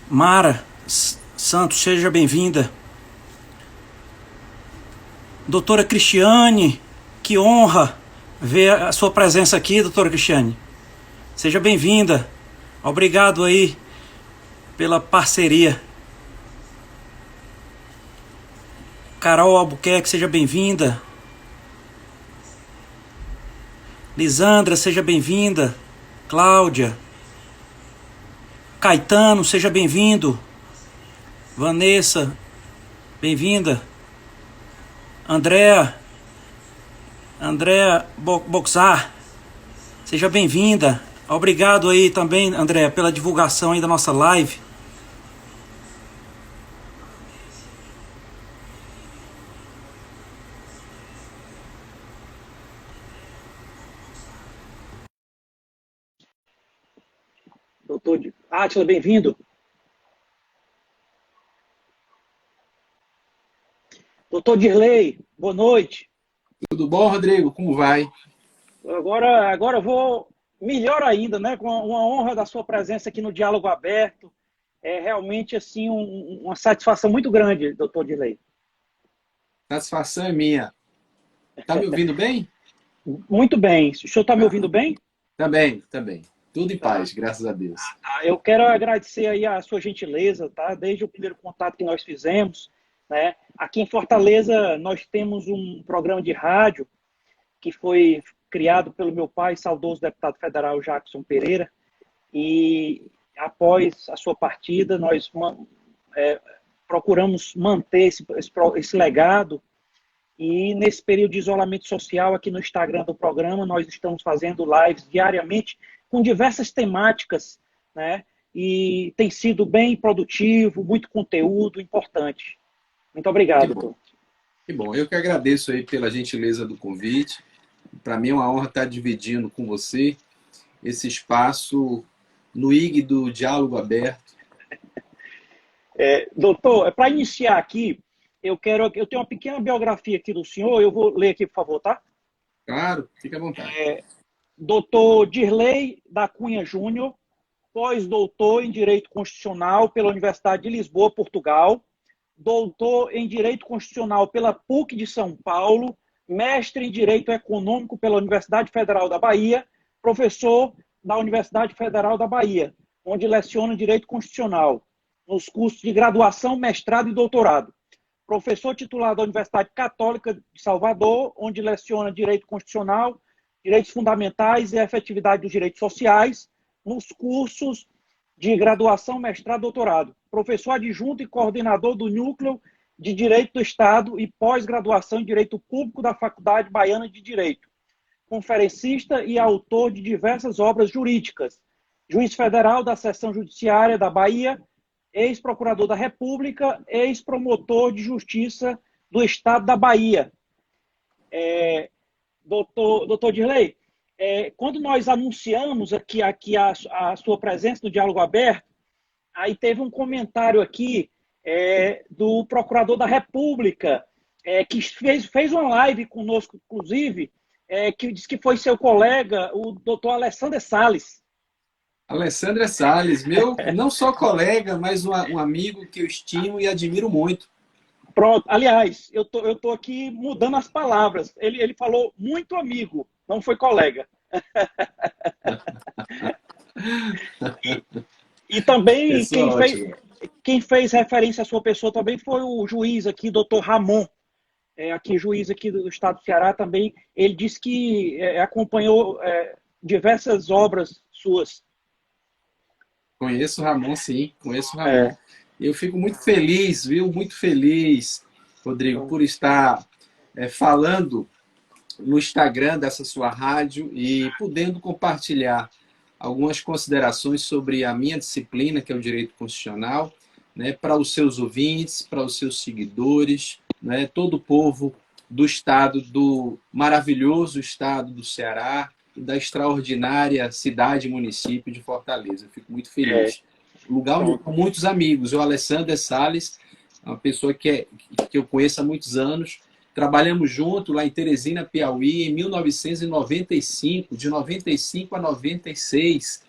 Mara Santos, seja bem-vinda. Doutora Cristiane, que honra ver a sua presença aqui, doutora Cristiane. Seja bem-vinda. Obrigado aí pela parceria. Carol Albuquerque, seja bem-vinda. Lisandra, seja bem-vinda. Cláudia. Caetano, seja bem-vindo. Vanessa, bem-vinda. Andréa Boxar, seja bem-vinda. Obrigado aí também, Andréa, pela divulgação aí da nossa live. Doutor Átila, bem-vindo. Doutor Dirley, boa noite. Tudo bom, Rodrigo? Como vai? Agora eu vou melhor ainda, né? Com uma honra da sua presença aqui no Diálogo Aberto. É realmente assim uma satisfação muito grande, doutor Dirley. Satisfação é minha. Tá me ouvindo bem? Muito bem. O senhor está me ouvindo bem? Também, também. Tudo em Tá. paz, graças a Deus. Eu quero agradecer aí a sua gentileza, tá? Desde o primeiro contato que nós fizemos, né? Aqui em Fortaleza nós temos um programa de rádio que foi criado pelo meu pai, saudoso deputado federal Jackson Pereira, e após a sua partida, nós procuramos manter esse legado, e nesse período de isolamento social, aqui no Instagram do programa, nós estamos fazendo lives diariamente com diversas temáticas, né? E tem sido bem produtivo, muito conteúdo importante. Muito Que obrigado, bom, doutor. que bom. Eu que agradeço aí pela gentileza do convite. Para mim é uma honra estar dividindo com você esse espaço no IG do Diálogo Aberto. Doutor, para iniciar aqui, eu tenho uma pequena biografia aqui do senhor, eu vou ler aqui, por favor, tá? Claro, fique à vontade. Doutor Dirley da Cunha Júnior, pós-doutor em Direito Constitucional pela Universidade de Lisboa, Portugal, doutor em Direito Constitucional pela PUC de São Paulo, mestre em Direito Econômico pela Universidade Federal da Bahia, professor da Universidade Federal da Bahia, onde leciona Direito Constitucional, nos cursos de graduação, mestrado e doutorado. Professor titular da Universidade Católica de Salvador, onde leciona Direito Constitucional, Direitos Fundamentais e Efetividade dos Direitos Sociais, nos cursos de graduação, mestrado e doutorado. Professor adjunto e coordenador do Núcleo de Direito do Estado e pós-graduação em Direito Público da Faculdade Baiana de Direito. Conferencista e autor de diversas obras jurídicas. Juiz federal da Seção Judiciária da Bahia, ex-procurador da República, ex-promotor de Justiça do Estado da Bahia. Doutor Dirley, quando nós anunciamos aqui a sua presença no Diálogo Aberto, aí teve um comentário aqui do Procurador da República, que fez uma live conosco, inclusive, que disse que foi seu colega, o doutor Alessandro Salles. Alessandra Salles, meu não só colega, mas um amigo que eu estimo e admiro muito. Pronto, aliás, eu tô aqui mudando as palavras. Ele falou muito amigo, não foi colega. E também Pessoa ótima. quem fez referência à sua pessoa também foi o juiz aqui, doutor Ramon, aqui juiz aqui do estado do Ceará também. Ele disse que acompanhou diversas obras suas. Conheço o Ramon, sim, conheço o Ramon. Eu fico muito feliz, viu? Muito feliz, Rodrigo, por estar falando no Instagram dessa sua rádio e podendo compartilhar algumas considerações sobre a minha disciplina, que é o direito constitucional, né, para os seus ouvintes, para os seus seguidores, né, todo o povo do estado, do maravilhoso estado do Ceará e da extraordinária cidade e município de Fortaleza. Eu fico muito feliz. Lugar com muitos amigos. O Alessandro Salles, uma pessoa que eu conheço há muitos anos. Trabalhamos junto lá em Teresina, Piauí, em 1995, de 95 a 96.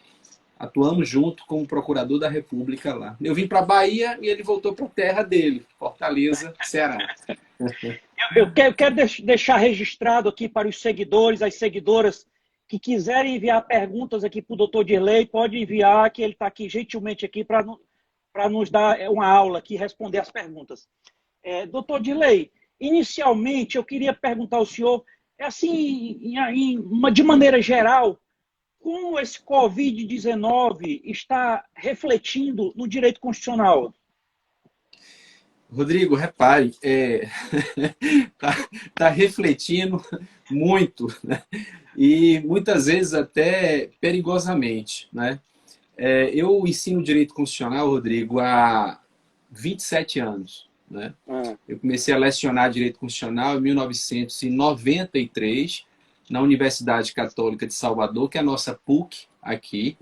atuamos junto como procurador da República lá. Eu vim para a Bahia e ele voltou para a terra dele, Fortaleza, Ceará. Eu quero deixar registrado aqui para os seguidores, as seguidoras que quiserem enviar perguntas aqui para o doutor Dirley, pode enviar, que ele está aqui gentilmente aqui para nos dar uma aula aqui, responder as perguntas. Doutor Dirley, inicialmente eu queria perguntar ao senhor, assim, de maneira geral, como esse Covid-19 está refletindo no direito constitucional? Rodrigo, repare, tá refletindo muito, né? E muitas vezes até perigosamente, né? Eu ensino direito constitucional, Rodrigo, há 27 anos, né? Eu comecei a lecionar direito constitucional em 1993 na Universidade Católica de Salvador, que é a nossa PUC aqui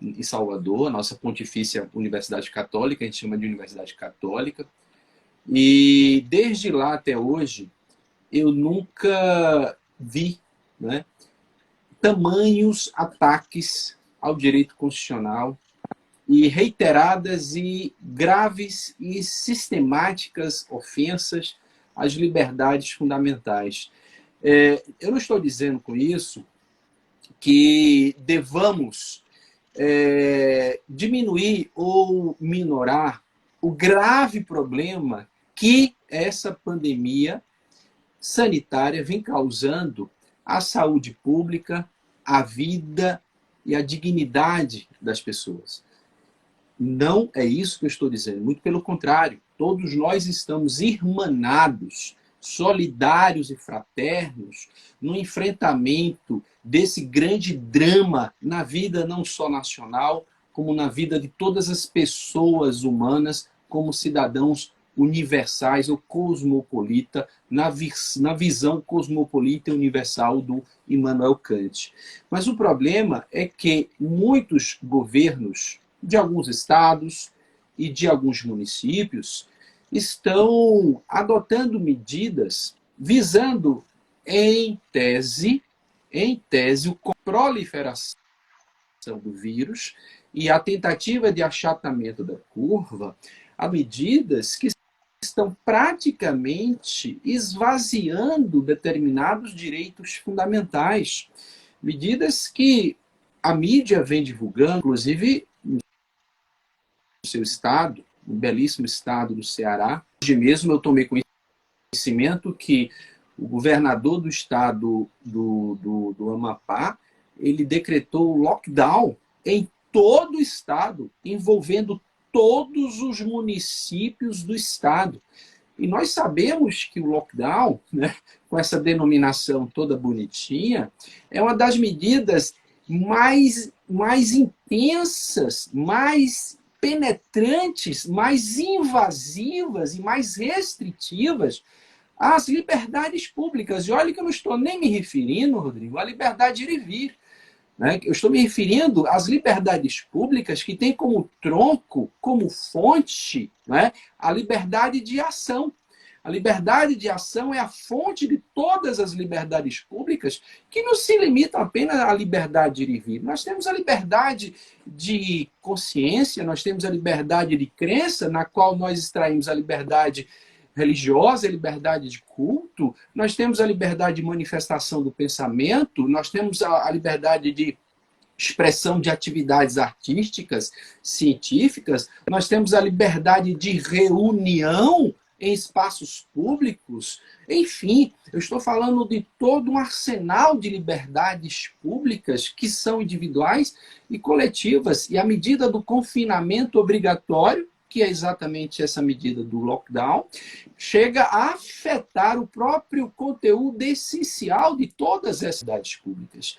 em Salvador, a nossa Pontifícia Universidade Católica, a gente chama de Universidade Católica. E desde lá até hoje, eu nunca vi, né, tamanhos ataques ao direito constitucional e reiteradas e graves e sistemáticas ofensas às liberdades fundamentais. Eu não estou dizendo com isso que devamos diminuir ou minorar o grave problema que essa pandemia sanitária vem causando à saúde pública, à vida e à dignidade das pessoas. Não é isso que eu estou dizendo, muito pelo contrário, todos nós estamos irmanados, solidários e fraternos no enfrentamento desse grande drama na vida não só nacional, como na vida de todas as pessoas humanas, como cidadãos universais ou cosmopolita, na visão cosmopolita e universal do Immanuel Kant. Mas o problema é que muitos governos de alguns estados e de alguns municípios estão adotando medidas visando, em tese, a proliferação do vírus e a tentativa de achatamento da curva, a medidas que estão praticamente esvaziando determinados direitos fundamentais. Medidas que a mídia vem divulgando, inclusive no seu estado, no belíssimo estado do Ceará. Hoje mesmo eu tomei conhecimento que o governador do estado do Amapá, ele decretou lockdown em todo o estado, envolvendo todos os municípios do estado. E nós sabemos que o lockdown, né, com essa denominação toda bonitinha, é uma das medidas mais intensas, mais penetrantes, mais invasivas e mais restritivas às liberdades públicas. E olha que eu não estou nem me referindo, Rodrigo, à liberdade de ir e vir. Né? Eu estou me referindo às liberdades públicas que têm como tronco, como fonte, né, a liberdade de ação. A liberdade de ação é a fonte de todas as liberdades públicas, que não se limitam apenas à liberdade de ir e vir. Nós temos a liberdade de consciência, nós temos a liberdade de crença, na qual nós extraímos a liberdade religiosa, a liberdade de culto, nós temos a liberdade de manifestação do pensamento, nós temos a liberdade de expressão de atividades artísticas, científicas, nós temos a liberdade de reunião em espaços públicos. Enfim, eu estou falando de todo um arsenal de liberdades públicas que são individuais e coletivas. E a medida do confinamento obrigatório, que é exatamente essa medida do lockdown, chega a afetar o próprio conteúdo essencial de todas essas atividades públicas.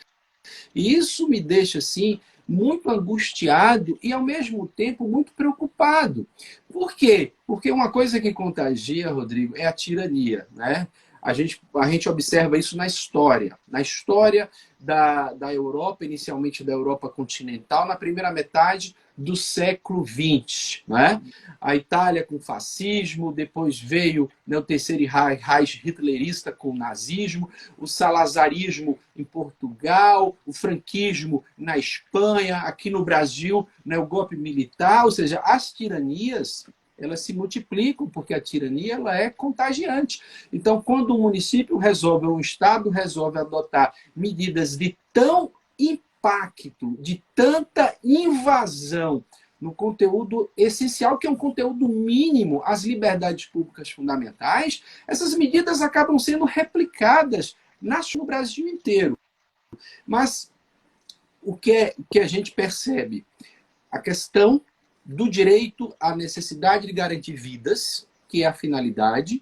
E isso me deixa, assim, muito angustiado e, ao mesmo tempo, muito preocupado. Por quê? Porque uma coisa que contagia, Rodrigo, é a tirania, né? A gente observa isso na história. Na história da Europa, inicialmente da Europa continental, na primeira metade do século XX, né? A Itália com o fascismo, depois veio, né, o terceiro Reich hitlerista com o nazismo, o salazarismo em Portugal, o franquismo na Espanha, aqui no Brasil, né, o golpe militar, ou seja, as tiranias, elas se multiplicam, porque a tirania ela é contagiante. Então, quando um município resolve, ou um Estado resolve adotar medidas de tão impacto, de tanta invasão no conteúdo essencial, que é um conteúdo mínimo às liberdades públicas fundamentais, essas medidas acabam sendo replicadas no Brasil inteiro. Mas o que a gente percebe? A questão do direito à necessidade de garantir vidas, que é a finalidade,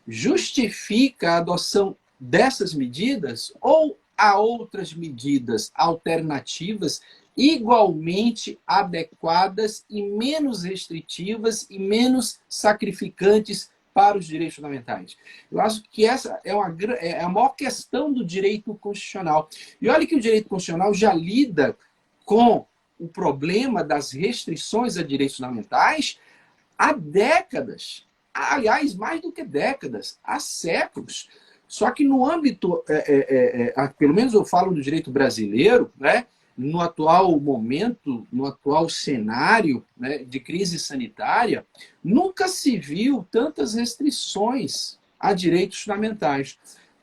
justifica a adoção dessas medidas ou há outras medidas alternativas igualmente adequadas e menos restritivas e menos sacrificantes para os direitos fundamentais. Eu acho que essa é a maior questão do direito constitucional. E olha que o direito constitucional já lida com o problema das restrições a direitos fundamentais há décadas. Aliás, mais do que décadas, há séculos. Só que no âmbito, pelo menos eu falo do direito brasileiro, né, no atual momento, no atual cenário, né, de crise sanitária, nunca se viu tantas restrições a direitos fundamentais.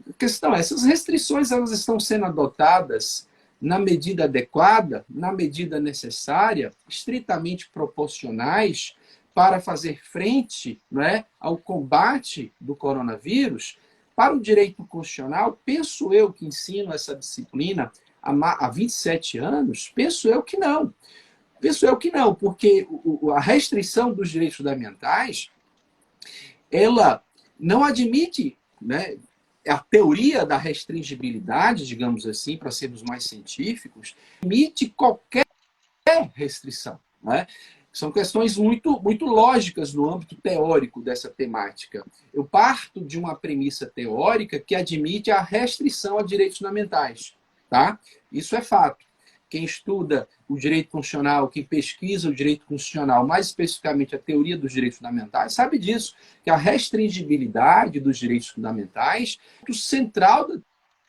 A questão é, essas restrições elas estão sendo adotadas na medida adequada, na medida necessária, estritamente proporcionais para fazer frente, né, ao combate do coronavírus. Para o direito constitucional, penso eu que ensino essa disciplina há 27 anos, penso eu que não. Penso eu que não, porque a restrição dos direitos fundamentais, ela não admite, né, a teoria da restringibilidade, digamos assim, para sermos mais científicos, admite qualquer restrição, né? São questões muito, muito lógicas no âmbito teórico dessa temática. Eu parto de uma premissa teórica que admite a restrição a direitos fundamentais. Tá? Isso é fato. Quem estuda o direito constitucional, quem pesquisa o direito constitucional, mais especificamente a teoria dos direitos fundamentais, sabe disso, que a restringibilidade dos direitos fundamentais é o central da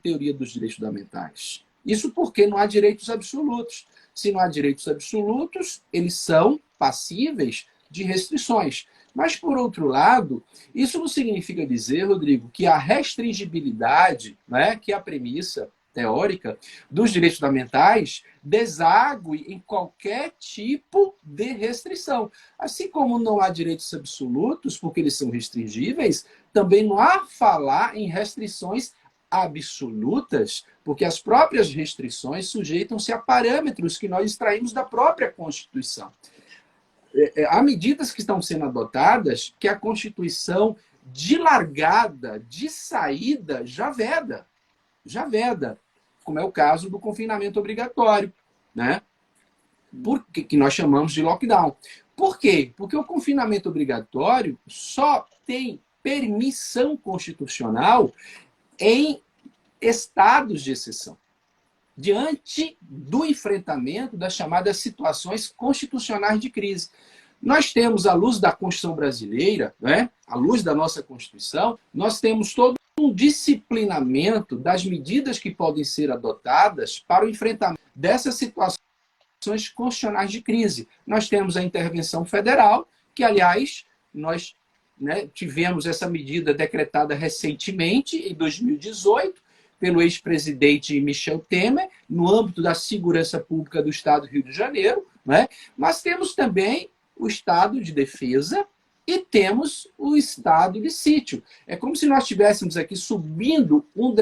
teoria dos direitos fundamentais. Isso porque não há direitos absolutos. Se não há direitos absolutos, eles são passíveis de restrições. Mas, por outro lado, isso não significa dizer, Rodrigo, que a restringibilidade, né, que é a premissa teórica dos direitos fundamentais, desague em qualquer tipo de restrição. Assim como não há direitos absolutos, porque eles são restringíveis, também não há falar em restrições absolutas, porque as próprias restrições sujeitam-se a parâmetros que nós extraímos da própria Constituição. Há medidas que estão sendo adotadas que a Constituição, de largada, de saída, já veda, como é o caso do confinamento obrigatório, né? Que nós chamamos de lockdown. Por quê? Porque o confinamento obrigatório só tem permissão constitucional em estados de exceção, diante do enfrentamento das chamadas situações constitucionais de crise. Nós temos, à luz da Constituição brasileira, né, à luz da nossa Constituição, nós temos todo um disciplinamento das medidas que podem ser adotadas para o enfrentamento dessas situações constitucionais de crise. Nós temos a intervenção federal, que, aliás, nós, né, tivemos essa medida decretada recentemente, em 2018, pelo ex-presidente Michel Temer, no âmbito da segurança pública do Estado do Rio de Janeiro, né? Mas temos também o estado de defesa e temos o estado de sítio. É como se nós estivéssemos aqui subindo um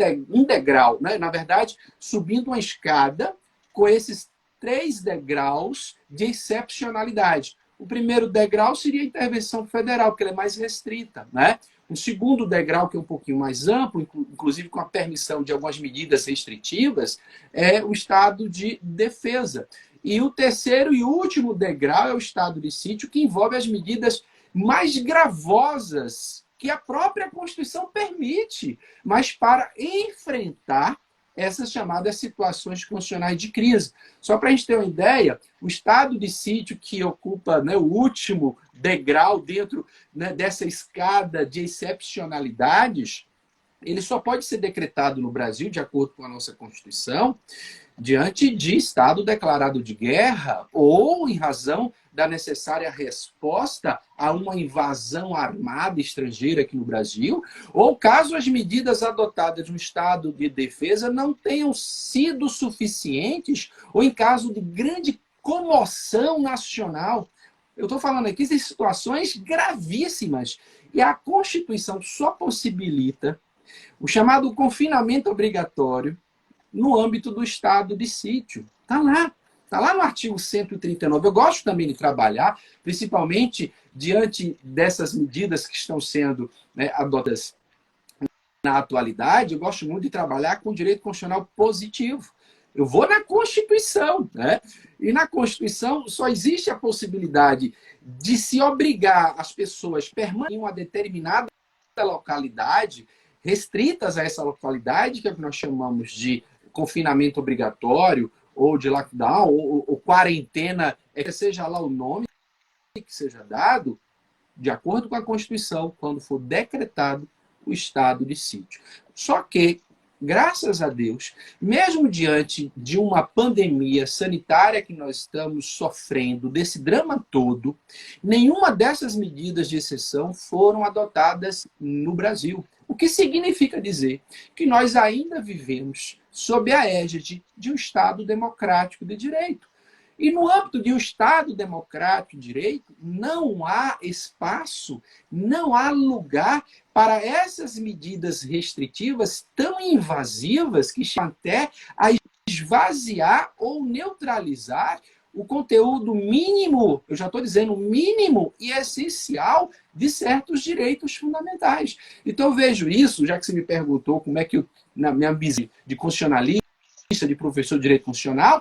degrau, né? Na verdade, subindo uma escada com esses 3 degraus de excepcionalidade. O primeiro degrau seria a intervenção federal, porque ela é mais restrita, né? O segundo degrau, que é um pouquinho mais amplo, inclusive com a permissão de algumas medidas restritivas, é o estado de defesa. E o terceiro e último degrau é o estado de sítio, que envolve as medidas mais gravosas que a própria Constituição permite, mas para enfrentar essas chamadas situações constitucionais de crise. Só para a gente ter uma ideia, o estado de sítio que ocupa, né, o último degrau dentro, né, dessa escada de excepcionalidades, ele só pode ser decretado no Brasil, de acordo com a nossa Constituição, diante de estado declarado de guerra ou em razão da necessária resposta a uma invasão armada estrangeira aqui no Brasil, ou caso as medidas adotadas no estado de defesa não tenham sido suficientes, ou em caso de grande comoção nacional. Eu estou falando aqui de situações gravíssimas. E a Constituição só possibilita o chamado confinamento obrigatório no âmbito do estado de sítio. Está lá no artigo 139. Eu gosto também de trabalhar, principalmente diante dessas medidas que estão sendo, né, adotadas na atualidade, eu gosto muito de trabalhar com direito constitucional positivo. Eu vou na Constituição, né? E na Constituição só existe a possibilidade de se obrigar as pessoas a permanecerem em uma determinada localidade, restritas a essa localidade, que é o que nós chamamos de confinamento obrigatório, ou de lockdown, ou quarentena, seja lá o nome que seja dado, de acordo com a Constituição, quando for decretado o estado de sítio. Só que, graças a Deus, mesmo diante de uma pandemia sanitária que nós estamos sofrendo, desse drama todo, nenhuma dessas medidas de exceção foram adotadas no Brasil. O que significa dizer que nós ainda vivemos sob a égide de um Estado democrático de direito. E no âmbito de um Estado democrático de direito, não há espaço, não há lugar para essas medidas restritivas tão invasivas que chegam até a esvaziar ou neutralizar o conteúdo mínimo, eu já estou dizendo mínimo e essencial de certos direitos fundamentais. Então eu vejo isso, já que você me perguntou como é que eu, na minha visão de constitucionalista, de professor de direito constitucional,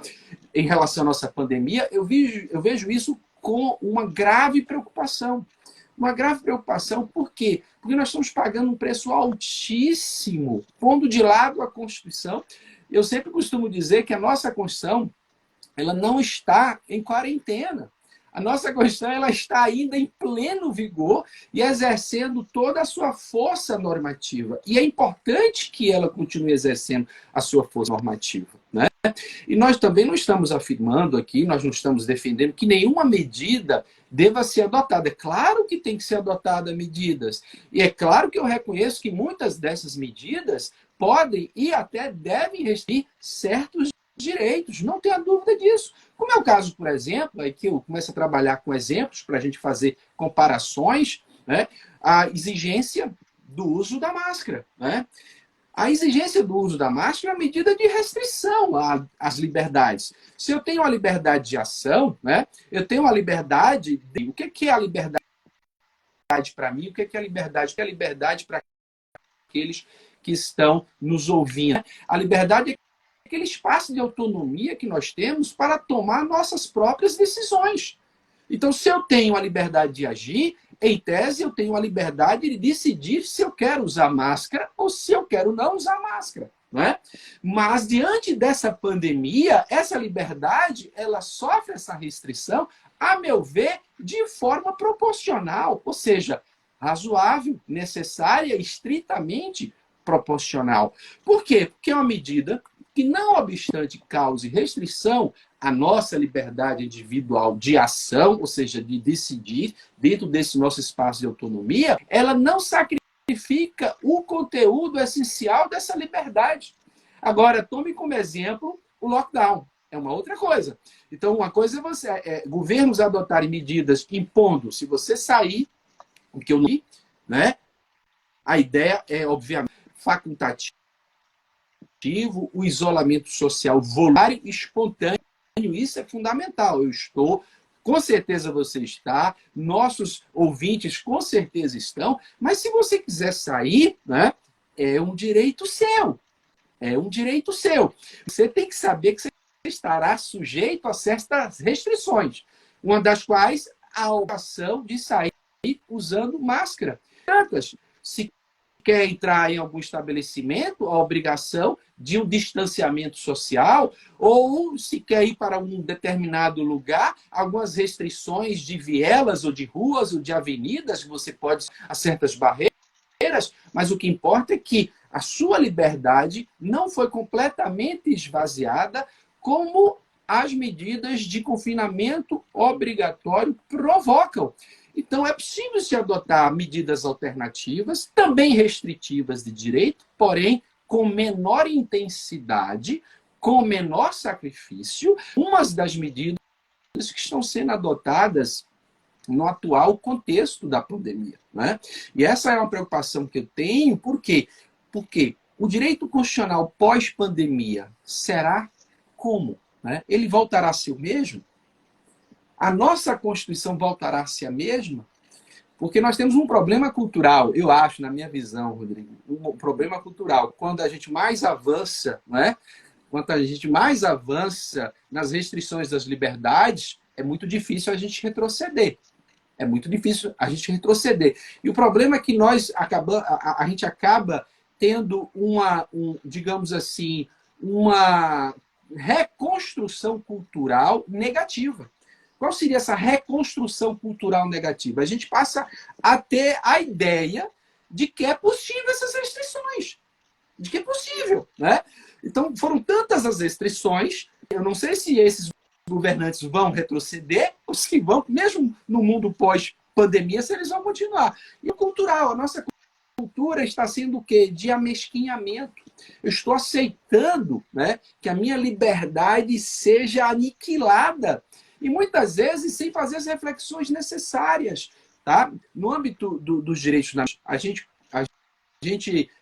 em relação à nossa pandemia, eu vejo isso com uma grave preocupação. Uma grave preocupação, por quê? Porque nós estamos pagando um preço altíssimo, pondo de lado a Constituição. Eu sempre costumo dizer que a nossa Constituição, ela não está em quarentena. A nossa Constituição, ela está ainda em pleno vigor e exercendo toda a sua força normativa. E é importante que ela continue exercendo a sua força normativa, né? E nós também não estamos afirmando aqui, nós não estamos defendendo que nenhuma medida deva ser adotada. É claro que tem que ser adotada medidas. E é claro que eu reconheço que muitas dessas medidas podem e até devem restringir certos direitos, não tenha dúvida disso. Como é o caso, por exemplo, aí que eu começo a trabalhar com exemplos para a gente fazer comparações, né? A exigência do uso da máscara, né? A exigência do uso da máscara é uma medida de restrição às liberdades. Se eu tenho a liberdade de ação, né? Eu tenho a liberdade de... O que é a liberdade para mim? O que é a liberdade? O que é a liberdade para aqueles que estão nos ouvindo? A liberdade é aquele espaço de autonomia que nós temos para tomar nossas próprias decisões. Então, se eu tenho a liberdade de agir, em tese, eu tenho a liberdade de decidir se eu quero usar máscara ou se eu quero não usar máscara, não é? Mas, diante dessa pandemia, essa liberdade, ela sofre essa restrição, a meu ver, de forma proporcional, ou seja, razoável, necessária, estritamente proporcional. Por quê? Porque é uma medida que, não obstante cause restrição à nossa liberdade individual de ação, ou seja, de decidir dentro desse nosso espaço de autonomia, ela não sacrifica o conteúdo essencial dessa liberdade. Agora, tome como exemplo o lockdown. É uma outra coisa. Então, uma coisa é governos adotarem medidas impondo, se você sair, o que eu não vi, né? A ideia é, obviamente, facultativo, o isolamento social voluntário e espontâneo, isso é fundamental. Eu estou, com certeza você está, nossos ouvintes com certeza estão, mas se você quiser sair, né, é um direito seu. É um direito seu. Você tem que saber que você estará sujeito a certas restrições, uma das quais a obrigação de sair usando máscara. Se quer entrar em algum estabelecimento, a obrigação de um distanciamento social, ou se quer ir para um determinado lugar, algumas restrições de vielas, ou de ruas, ou de avenidas, você pode a certas barreiras, mas o que importa é que a sua liberdade não foi completamente esvaziada, como as medidas de confinamento obrigatório provocam. Então, é possível se adotar medidas alternativas, também restritivas de direito, porém com menor intensidade, com menor sacrifício, umas das medidas que estão sendo adotadas no atual contexto da pandemia, né? E essa é uma preocupação que eu tenho, por quê? Porque o direito constitucional pós-pandemia será como? Né? Ele voltará a ser o mesmo? A nossa Constituição voltará a ser a mesma? Porque nós temos um problema cultural, eu acho, na minha visão, Rodrigo, um problema cultural. Quando a gente mais avança, né? Quanto a gente mais avança nas restrições das liberdades, é muito difícil a gente retroceder. É muito difícil a gente retroceder. E o problema é que a gente acaba tendo digamos assim, uma reconstrução cultural negativa. Qual seria essa reconstrução cultural negativa? A gente passa a ter a ideia de que é possível essas restrições. De que é possível, né? Então, foram tantas as restrições, eu não sei se esses governantes vão retroceder ou se vão, mesmo no mundo pós-pandemia, se eles vão continuar. E o cultural, a nossa cultura está sendo o quê? De amesquinhamento. Eu estou aceitando, né, que a minha liberdade seja aniquilada. E muitas vezes sem fazer as reflexões necessárias. Tá? No âmbito dos direitos, a gente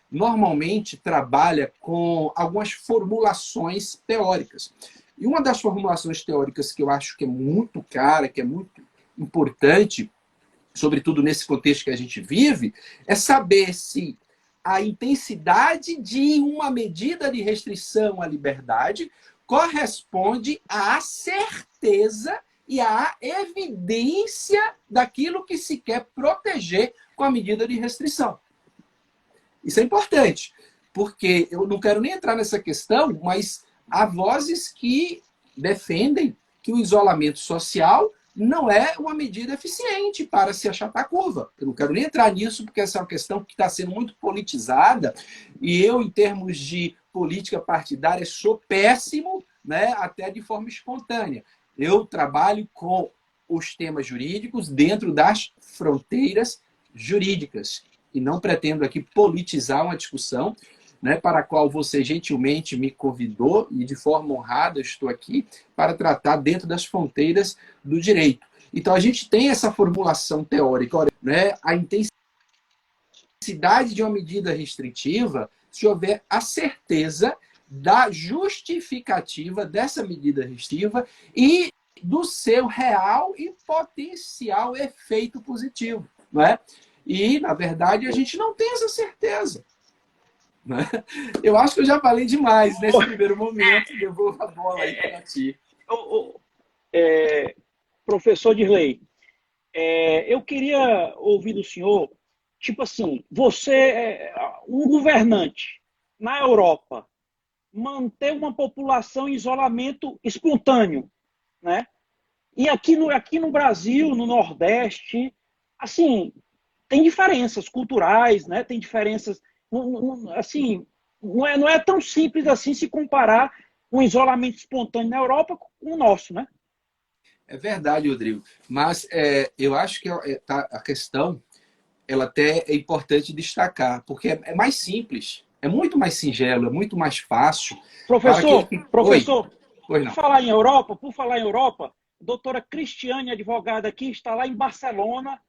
normalmente trabalha com algumas formulações teóricas. E uma das formulações teóricas que eu acho que é muito cara, que é muito importante, sobretudo nesse contexto que a gente vive, é saber se a intensidade de uma medida de restrição à liberdade corresponde à certeza e à evidência daquilo que se quer proteger com a medida de restrição. Isso é importante, porque eu não quero nem entrar nessa questão, mas há vozes que defendem que o isolamento social não é uma medida eficiente para se achatar a curva. Eu não quero nem entrar nisso, porque essa é uma questão que está sendo muito politizada, e eu, em termos de política partidária, sou péssimo, né, até de forma espontânea. Eu trabalho com os temas jurídicos dentro das fronteiras jurídicas, e não pretendo aqui politizar uma discussão, né, para a qual você gentilmente me convidou, e de forma honrada estou aqui para tratar dentro das fronteiras do direito. Então, a gente tem essa formulação teórica, né, a intensidade de uma medida restritiva, se houver a certeza da justificativa dessa medida restritiva e do seu real e potencial efeito positivo. Não é? E, na verdade, a gente não tem essa certeza. Eu acho que eu já falei demais nesse primeiro momento. Devolvo a bola aí para ti. Professor Dirley, eu queria ouvir do senhor, tipo assim, você é um governante na Europa, manter uma população em isolamento espontâneo, né? E aqui no Brasil, no Nordeste, assim, tem diferenças culturais, né? Tem diferenças, assim, não é tão simples assim se comparar um isolamento espontâneo na Europa com o nosso, né? É verdade, Rodrigo. Mas eu acho que a questão, ela até é importante destacar, porque é mais simples, é muito mais singelo, é muito mais fácil. Professor, Oi, não. Por falar em Europa, a doutora Cristiane, advogada aqui, está lá em Barcelona.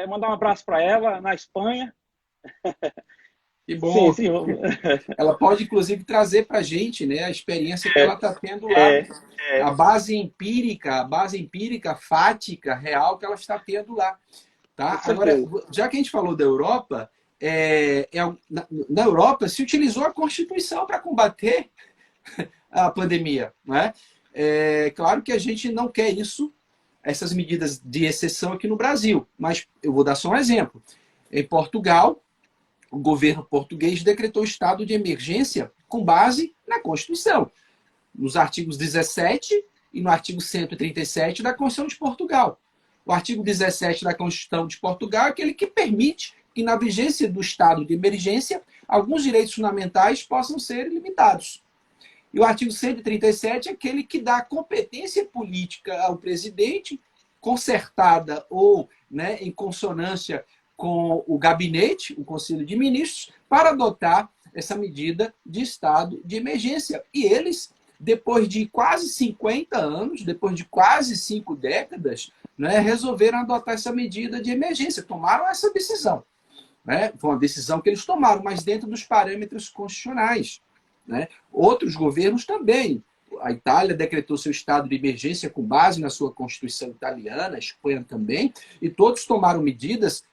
Mandar um abraço para ela, na Espanha. Que bom. Sim. Ela pode, inclusive, trazer para a gente, né, a experiência que ela está tendo lá. A base empírica, fática, real que ela está tendo lá. Tá? Agora, já que a gente falou da Europa, na Europa se utilizou a Constituição para combater a pandemia. Não é? Claro que a gente não quer essas medidas de exceção aqui no Brasil, mas eu vou dar só um exemplo. Em Portugal, o governo português decretou estado de emergência com base na Constituição, nos artigos 17 e no artigo 137 da Constituição de Portugal. O artigo 17 da Constituição de Portugal é aquele que permite que, na vigência do estado de emergência, alguns direitos fundamentais possam ser limitados. E o artigo 137 é aquele que dá competência política ao presidente, concertada ou, né, em consonância com o gabinete, o Conselho de Ministros, para adotar essa medida de estado de emergência. E eles, depois de quase 50 anos, depois de quase 5 décadas, né, resolveram adotar essa medida de emergência, tomaram essa decisão. Né? Foi uma decisão que eles tomaram, mas dentro dos parâmetros constitucionais. Né? Outros governos também. A Itália decretou seu estado de emergência com base na sua Constituição italiana, a Espanha também, e todos tomaram medidas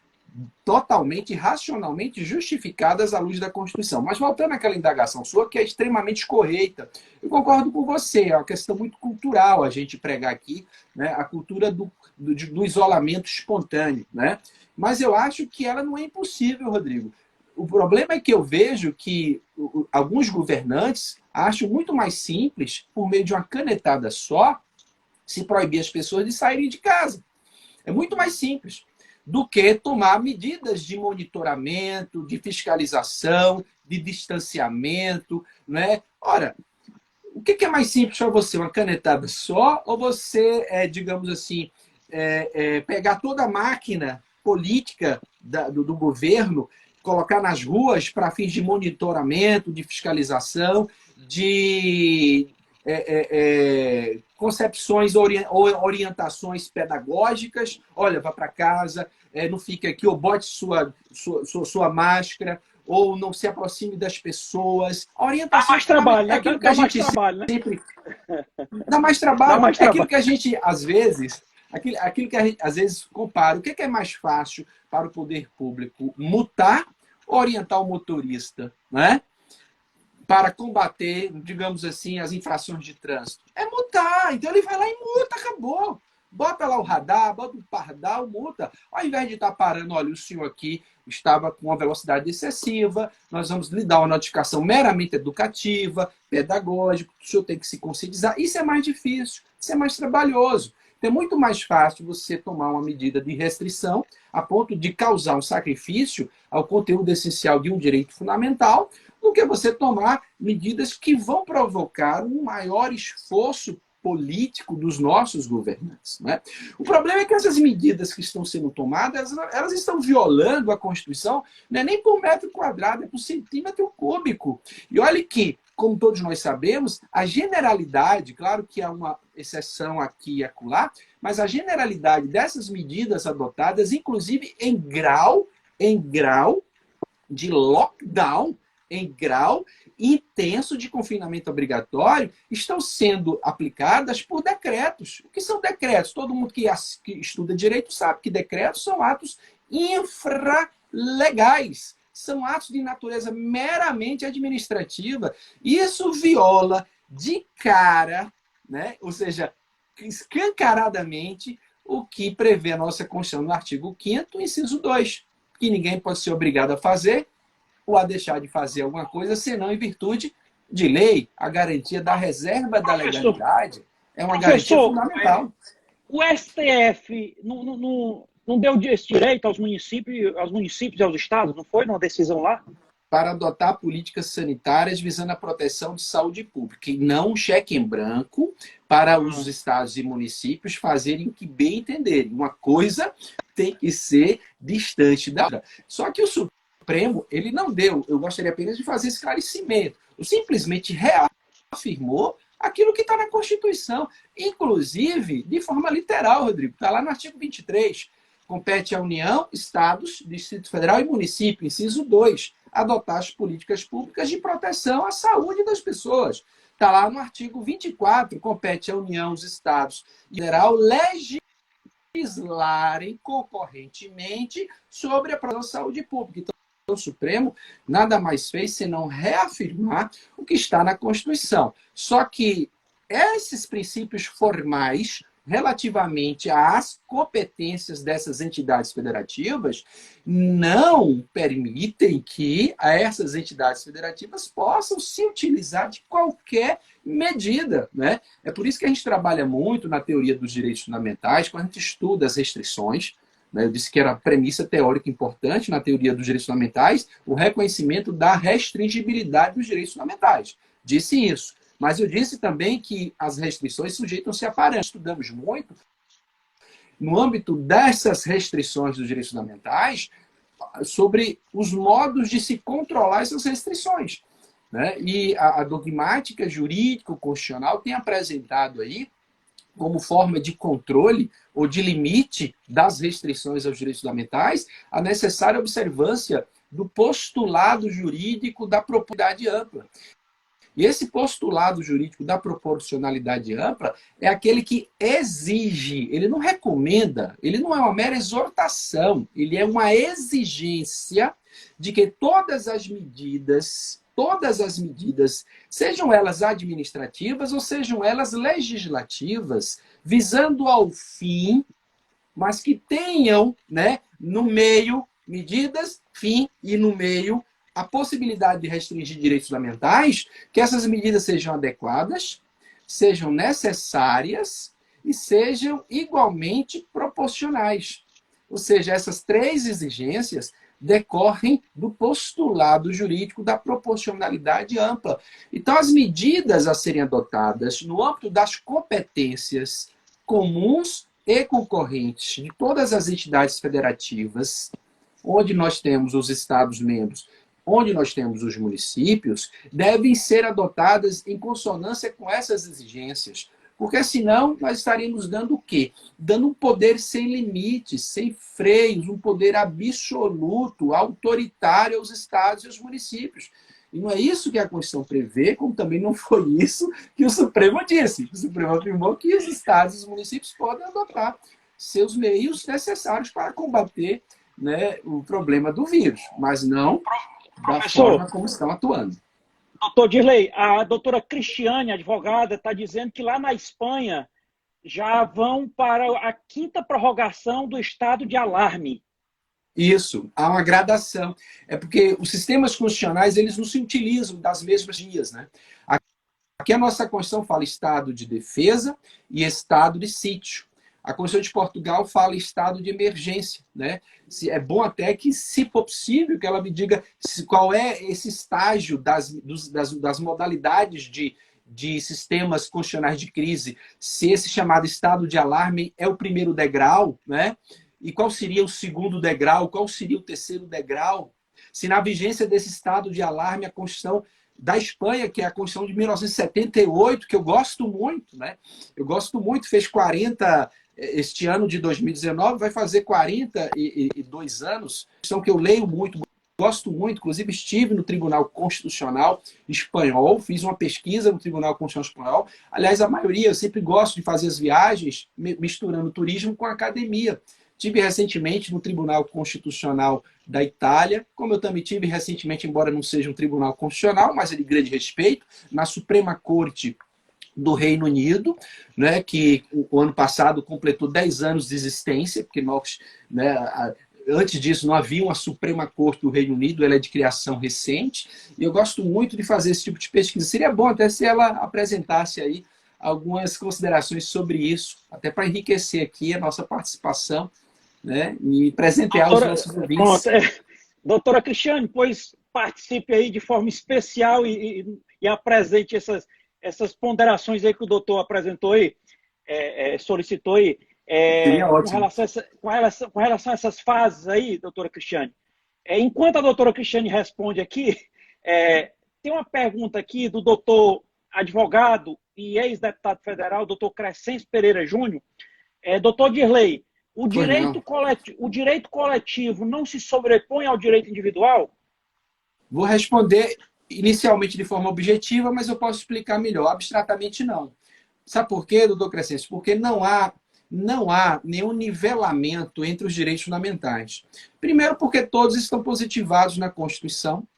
totalmente racionalmente justificadas à luz da Constituição. Mas voltando àquela indagação sua, que é extremamente correta, eu concordo com você, é uma questão muito cultural a gente pregar aqui, né, a cultura do isolamento espontâneo. Né? Mas eu acho que ela não é impossível, Rodrigo. O problema é que eu vejo que alguns governantes acham muito mais simples, por meio de uma canetada só, se proibir as pessoas de saírem de casa. É muito mais simples do que tomar medidas de monitoramento, de fiscalização, de distanciamento. Né? Ora, o que é mais simples para você? Uma canetada só? Ou você, digamos assim, pegar toda a máquina política do governo, colocar nas ruas para fins de monitoramento, de fiscalização, de concepções, orientações pedagógicas? Olha, vá para casa, não fique aqui, ou bote sua máscara, ou não se aproxime das pessoas. A orientação dá mais trabalho, é aquilo que a gente sempre... Dá mais trabalho. Dá mais é trabalho. Aquilo que a gente, às vezes... Aquilo que a gente, às vezes, compara. O que é mais fácil para o poder público? Multar ou orientar o motorista, né? Para combater, digamos assim, as infrações de trânsito? É multar. Então ele vai lá e multa, acabou. Bota lá o radar, bota o pardal, multa. Ao invés de estar parando, olha, o senhor aqui estava com uma velocidade excessiva, nós vamos lhe dar uma notificação meramente educativa, pedagógica, o senhor tem que se conscientizar. Isso é mais difícil, isso é mais trabalhoso. É muito mais fácil você tomar uma medida de restrição a ponto de causar um sacrifício ao conteúdo essencial de um direito fundamental do que você tomar medidas que vão provocar um maior esforço político dos nossos governantes. Né? O problema é que essas medidas que estão sendo tomadas, elas estão violando a Constituição, não é nem por metro quadrado, é por centímetro cúbico. E olha que, como todos nós sabemos, a generalidade, claro que há uma exceção aqui e acolá, mas a generalidade dessas medidas adotadas, inclusive em grau de lockdown, em grau intenso de confinamento obrigatório, estão sendo aplicadas por decretos. O que são decretos? Todo mundo que estuda direito sabe que decretos são atos infralegais. São atos de natureza meramente administrativa. Isso viola de cara, né? Ou seja, escancaradamente, o que prevê a nossa Constituição no artigo 5º, inciso 2, que ninguém pode ser obrigado a fazer ou a deixar de fazer alguma coisa, senão em virtude de lei. A garantia da reserva da legalidade é uma garantia fundamental. O STF não deu esse direito aos municípios e aos estados, não foi numa decisão lá? Para adotar políticas sanitárias visando a proteção de saúde pública, e não um cheque em branco para os estados e municípios fazerem o que bem entenderem. Uma coisa tem que ser distante da outra. Só que o Supremo, ele não deu, eu gostaria apenas de fazer esclarecimento, simplesmente reafirmou aquilo que está na Constituição, inclusive de forma literal, Rodrigo, está lá no artigo 23, compete à União, Estados, Distrito Federal e município, inciso 2, adotar as políticas públicas de proteção à saúde das pessoas. Está lá no artigo 24, compete à União, os Estados e Federal legislarem concorrentemente sobre a proteção à saúde pública. Então, o Supremo nada mais fez senão reafirmar o que está na Constituição. Só que esses princípios formais relativamente às competências dessas entidades federativas, não permitem que essas entidades federativas possam se utilizar de qualquer medida, né? É por isso que a gente trabalha muito na teoria dos direitos fundamentais, quando a gente estuda as restrições, né? Eu disse que era a premissa teórica importante na teoria dos direitos fundamentais, o reconhecimento da restringibilidade dos direitos fundamentais. Disse isso. Mas eu disse também que as restrições sujeitam-se a parâmetros. Estudamos muito, no âmbito dessas restrições dos direitos fundamentais, sobre os modos de se controlar essas restrições, né? E a dogmática jurídico-constitucional tem apresentado aí, como forma de controle ou de limite das restrições aos direitos fundamentais, a necessária observância do postulado jurídico da propriedade ampla. E esse postulado jurídico da proporcionalidade ampla é aquele que exige, ele não recomenda, ele não é uma mera exortação, ele é uma exigência de que todas as medidas, sejam elas administrativas ou sejam elas legislativas, visando ao fim, mas que tenham, né, no meio medidas, fim e no meio a possibilidade de restringir direitos fundamentais, que essas medidas sejam adequadas, sejam necessárias e sejam igualmente proporcionais. Ou seja, essas três exigências decorrem do postulado jurídico da proporcionalidade ampla. Então, as medidas a serem adotadas no âmbito das competências comuns e concorrentes de todas as entidades federativas, onde nós temos os Estados-membros, onde nós temos os municípios, devem ser adotadas em consonância com essas exigências. Porque senão nós estaríamos dando o quê? Dando um poder sem limites, sem freios, um poder absoluto, autoritário aos estados e aos municípios. E não é isso que a Constituição prevê, como também não foi isso que o Supremo disse. O Supremo afirmou que os estados e os municípios podem adotar seus meios necessários para combater, né, o problema do vírus, mas não da forma como estão atuando. Doutor Dirley, a doutora Cristiane, advogada, está dizendo que lá na Espanha já vão para a 5ª prorrogação do estado de alarme. Isso, há uma gradação. É porque os sistemas constitucionais, eles não se utilizam das mesmas vias, né? Aqui a nossa Constituição fala estado de defesa e estado de sítio. A Constituição de Portugal fala estado de emergência, né? É bom até que, se for possível, que ela me diga qual é esse estágio das modalidades de sistemas constitucionais de crise, se esse chamado estado de alarme é o primeiro degrau, né? E qual seria o segundo degrau, qual seria o terceiro degrau? Se na vigência desse estado de alarme a Constituição da Espanha, que é a Constituição de 1978, que eu gosto muito, né? Eu gosto muito, fez 40... Este ano de 2019 vai fazer 42 anos, questão que eu leio muito, gosto muito, inclusive estive no Tribunal Constitucional Espanhol, fiz uma pesquisa no Tribunal Constitucional Espanhol. Aliás, a maioria, eu sempre gosto de fazer as viagens misturando turismo com academia. Tive recentemente no Tribunal Constitucional da Itália, como eu também tive recentemente, embora não seja um tribunal constitucional, mas é de grande respeito, na Suprema Corte do Reino Unido, né, que o ano passado completou 10 anos de existência, porque nós, né, antes disso não havia uma Suprema Corte do Reino Unido, ela é de criação recente, e eu gosto muito de fazer esse tipo de pesquisa. Seria bom até se ela apresentasse aí algumas considerações sobre isso, até para enriquecer aqui a nossa participação, né, e presentear os nossos ouvintes. Doutora Cristiane, pois participe aí de forma especial e apresente essas ponderações aí que o doutor apresentou aí, solicitou aí, com relação a essas fases aí, doutora Cristiane. Enquanto a doutora Cristiane responde aqui, tem uma pergunta aqui do doutor advogado e ex-deputado federal, doutor Crescêncio Pereira Júnior. Doutor Dirley, o direito coletivo não se sobrepõe ao direito individual? Vou responder inicialmente de forma objetiva, mas eu posso explicar melhor. Abstratamente, não. Sabe por quê, doutor Crescêncio? Porque não há nenhum nivelamento entre os direitos fundamentais. Primeiro, porque todos estão positivados na Constituição,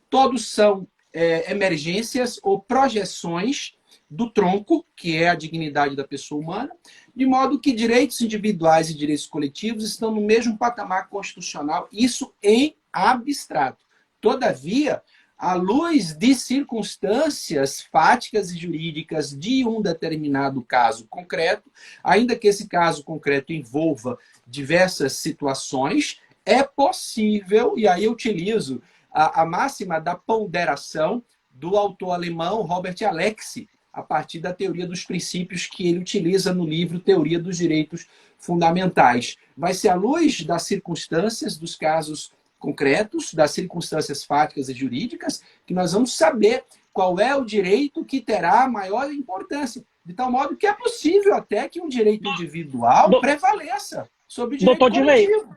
todos são emergências ou projeções do tronco, que é a dignidade da pessoa humana, de modo que direitos individuais e direitos coletivos estão no mesmo patamar constitucional, isso em abstrato. Todavia, à luz de circunstâncias fáticas e jurídicas de um determinado caso concreto, ainda que esse caso concreto envolva diversas situações, é possível, e aí eu utilizo a máxima da ponderação do autor alemão Robert Alexy, a partir da teoria dos princípios que ele utiliza no livro Teoria dos Direitos Fundamentais. Vai ser à luz das circunstâncias, dos casos concretos, das circunstâncias fáticas e jurídicas, que nós vamos saber qual é o direito que terá maior importância. De tal modo que é possível até que um direito individual prevaleça sobre o direito coletivo.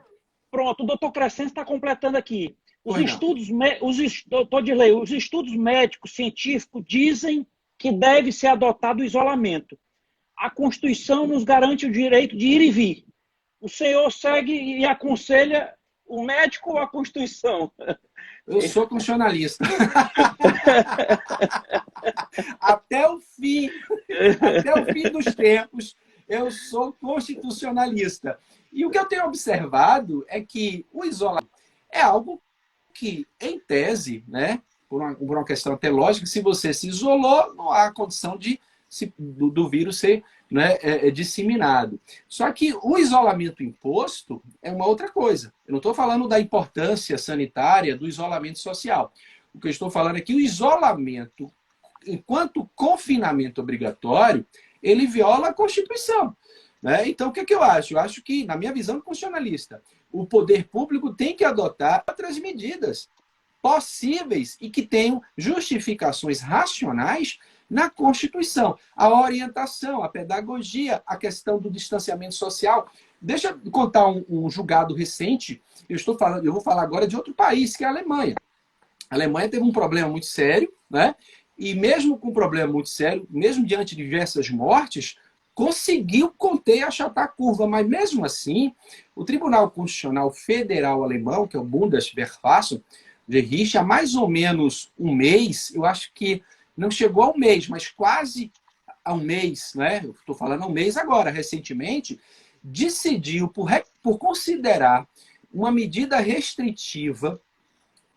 Pronto, o doutor Crescente está completando aqui. Os estudos médicos, científicos dizem que deve ser adotado o isolamento. A Constituição nos garante o direito de ir e vir. O senhor segue e aconselha o médico ou a Constituição? Eu sou constitucionalista. Até o fim dos tempos, eu sou constitucionalista. E o que eu tenho observado é que o isolamento é algo que, em tese, né, por uma questão até lógica, se você se isolou, não há condição do vírus ser, né, disseminado. Só que o isolamento imposto é uma outra coisa. Eu não estou falando da importância sanitária do isolamento social. O que eu estou falando é que o isolamento, enquanto confinamento obrigatório, ele viola a Constituição. Né? Então, o que eu acho? Eu acho que, na minha visão constitucionalista, o poder público tem que adotar outras medidas possíveis e que tenham justificações racionais na Constituição. A orientação, a pedagogia, a questão do distanciamento social. Deixa eu contar um julgado recente. Eu vou falar agora de outro país, que é a Alemanha. A Alemanha teve um problema muito sério, né? E mesmo com um problema muito sério, mesmo diante de diversas mortes, conseguiu conter e achatar a curva. Mas mesmo assim, o Tribunal Constitucional Federal Alemão, que é o Bundesverfassung Gericht, há mais ou menos um mês, eu acho que não chegou a um mês, mas quase a um mês, né? Eu estou falando a um mês agora, recentemente, decidiu por considerar uma medida restritiva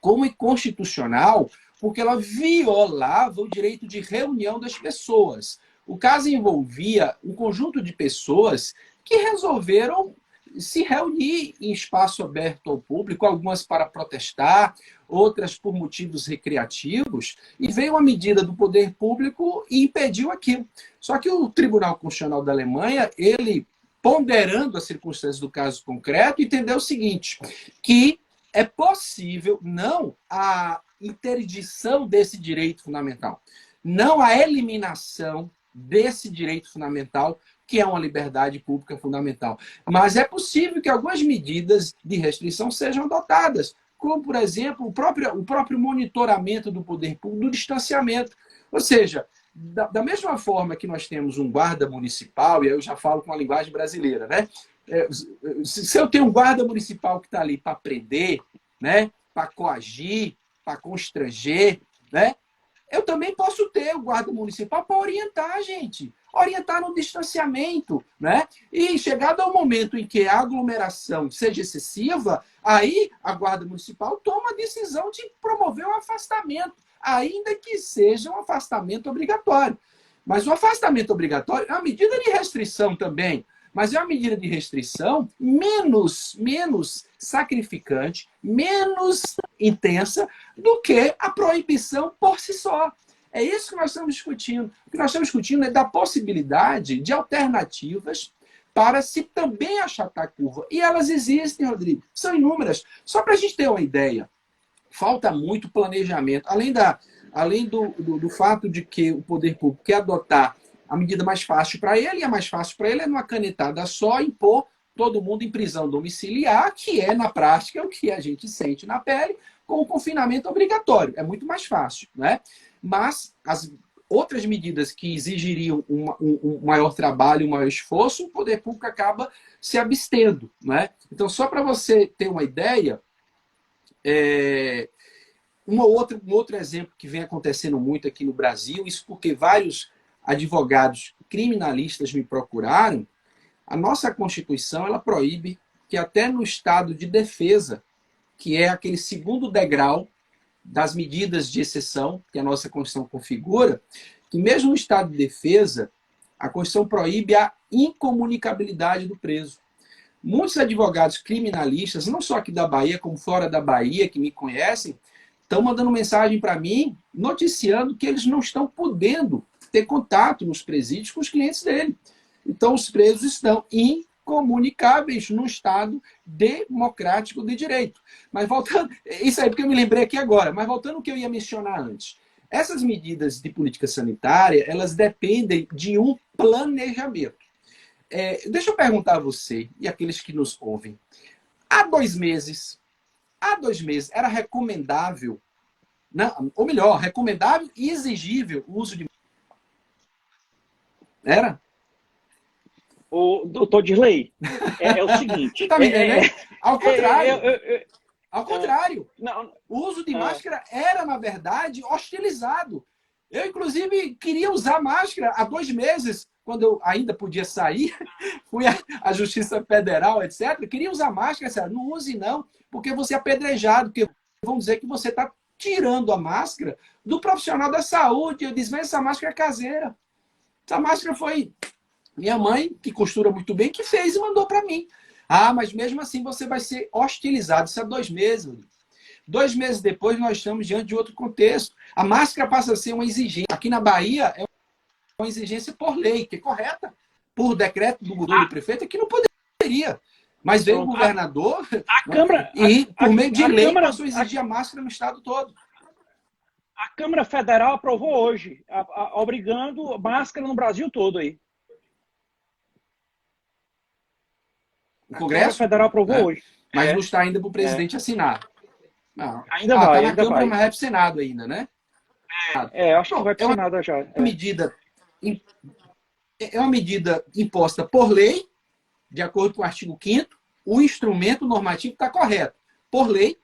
como inconstitucional, porque ela violava o direito de reunião das pessoas. O caso envolvia um conjunto de pessoas que resolveram se reunir em espaço aberto ao público, algumas para protestar, outras por motivos recreativos, e veio uma medida do poder público e impediu aquilo. Só que o Tribunal Constitucional da Alemanha, ele, ponderando as circunstâncias do caso concreto, entendeu o seguinte, que é possível não a interdição desse direito fundamental, não a eliminação desse direito fundamental, que é uma liberdade pública fundamental. Mas é possível que algumas medidas de restrição sejam adotadas, como, por exemplo, o próprio monitoramento do poder público, do distanciamento. Ou seja, da mesma forma que nós temos um guarda municipal, e aí eu já falo com a linguagem brasileira, né? Se eu tenho um guarda municipal que está ali para prender, né? Para coagir, para constranger, né? Eu também posso ter o guarda municipal para orientar, gente. Orientar no distanciamento, né? E chegado ao momento em que a aglomeração seja excessiva, aí a guarda municipal toma a decisão de promover o afastamento, ainda que seja um afastamento obrigatório. Mas o afastamento obrigatório é uma medida de restrição também, mas é uma medida de restrição menos sacrificante, menos intensa do que a proibição por si só. É isso que nós estamos discutindo. O que nós estamos discutindo é da possibilidade de alternativas para se também achatar a curva. E elas existem, Rodrigo. São inúmeras. Só para a gente ter uma ideia, falta muito planejamento. Além do fato de que o poder público quer adotar a medida mais fácil para ele, e a mais fácil para ele é numa canetada só impor todo mundo em prisão domiciliar, que é, na prática, o que a gente sente na pele com o confinamento obrigatório. É muito mais fácil, né? Mas as outras medidas que exigiriam um maior trabalho, um maior esforço, o poder público acaba se abstendo, né? Então, só para você ter uma ideia, um outro exemplo que vem acontecendo muito aqui no Brasil, isso porque vários advogados criminalistas me procuraram, a nossa Constituição ela proíbe que até no estado de defesa, que é aquele segundo degrau das medidas de exceção que a nossa Constituição configura, que mesmo no estado de defesa, a Constituição proíbe a incomunicabilidade do preso. Muitos advogados criminalistas, não só aqui da Bahia, como fora da Bahia, que me conhecem, estão mandando mensagem para mim, noticiando que eles não estão podendo ter contato nos presídios com os clientes dele. Então, os presos estão incomunicáveis no Estado democrático de direito. Mas voltando, isso aí porque eu me lembrei aqui agora, mas voltando ao que eu ia mencionar antes. Essas medidas de política sanitária, elas dependem de um planejamento. Deixa eu perguntar a você e aqueles que nos ouvem. Há 2 meses, era recomendável, não, ou melhor, recomendável e exigível o uso de... Era? O doutor Dirley, é o seguinte... Você tá me entendendo? Ao contrário. Ao É, contrário, não, o uso de é, máscara era, na verdade, hostilizado. Eu, inclusive, queria usar máscara há 2 meses, quando eu ainda podia sair, fui à Justiça Federal, etc. Queria usar máscara, etc. Não use não, porque você é apedrejado, porque vão dizer que você está tirando a máscara do profissional da saúde. Eu disse, mas essa máscara é caseira. Essa máscara foi minha mãe, que costura muito bem, que fez e mandou para mim. Ah, mas mesmo assim você vai ser hostilizado. Isso há 2 meses. 2 meses depois, nós estamos diante de outro contexto. A máscara passa a ser uma exigência. Aqui na Bahia, é uma exigência por lei, que é correta. Por decreto do prefeito, é que não poderia. Mas veio o governador a Câmara... e, por meio de lei, Câmara, passou a exigir a máscara no estado todo. a Câmara Federal aprovou hoje, obrigando máscara no Brasil todo aí. O A Congresso? Câmara Federal aprovou hoje. Mas não está ainda para o presidente assinar. Não. Ainda vai, está na ainda Câmara, vai. mas é para o Senado ainda, né? Acho que vai para o Senado já. É uma medida imposta por lei, de acordo com o artigo 5º, o instrumento normativo está correto, por lei,